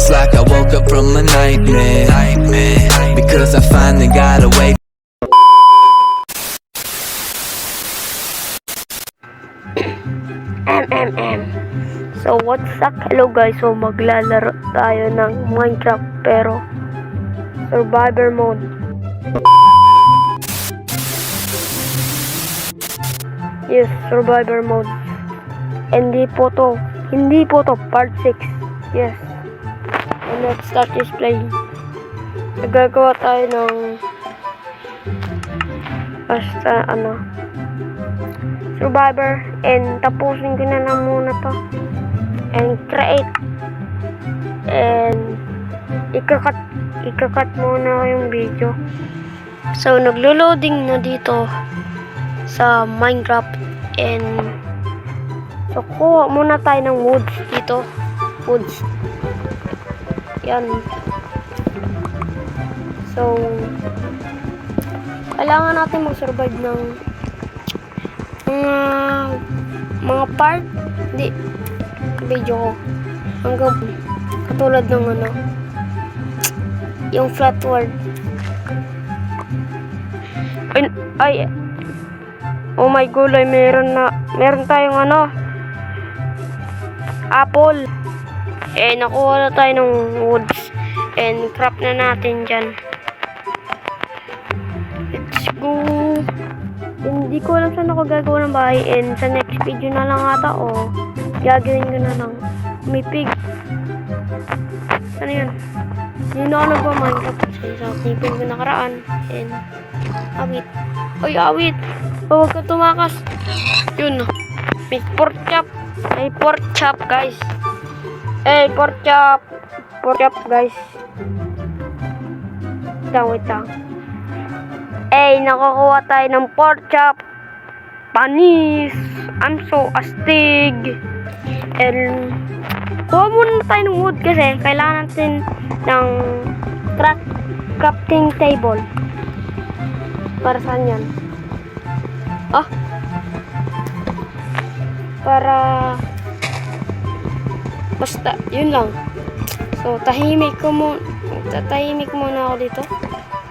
It's like I woke up from a nightmare, because I finally got away. So what's up? Hello guys, so maglalaro tayo ng Minecraft pero survivor mode. Yes, survivor mode. Hindi po to part 6. Yes. And let's start this playing. Nagagawa tayo ng basta survivor, and tapusin ko na lang muna to and create, and ikakat muna ko yung video. So naglo-loading na dito sa Minecraft, and so kuha muna tayo ng woods dito. Woods yan. So kailangan natin mag-survive ng mga part, hindi video ko hanggang katulad ng yung flat world. Ay oh my gulay, meron tayong apple, nakuha na tayo ng woods, and craft na natin dyan. Let's go. Hindi ko alam saan ako gagawa ng bahay, and sa next video na lang ata gagawin ko na lang. May pig. Ano yun? Yun ako nagpa-Minecraft sa tipin ko nakaraan. And awit. Oy, awit! Huwag ka tumakas. Yun. May pork chop. May pork chop, guys. Pork chop. Pork chop, guys. Wait lang. Nakakuha tayo ng pork chop. Panis. I'm so astig. And kuha muna tayo ng wood kasi kailangan natin ng crafting table. Para saan yan? Para basta yun lang. So tahimik muna ako dito.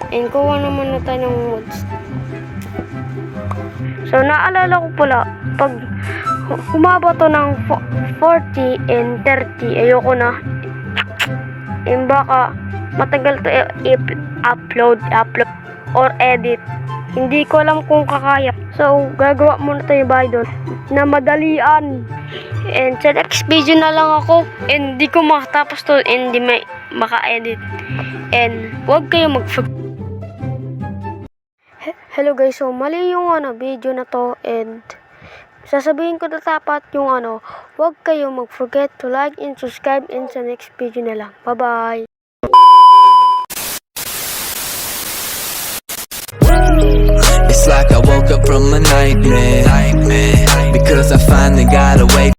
And kuha naman na tayo ng woods. So naalala ko pala, pag humaba to ng 40 and 30, ayoko na. And baka matagal to upload or edit. Hindi ko alam kung kakaya. So gagawa muna tayo bahay doon na madalian. And sa next video na lang ako, and di ko makatapos to, and di may maka-edit. And huwag kayo Hello guys, so mali yung video na to, and sasabihin ko na dapat yung huwag kayo mag-forget to like and subscribe, and sa next video na lang. Bye bye. It's like I woke up from a nightmare, because I finally got away.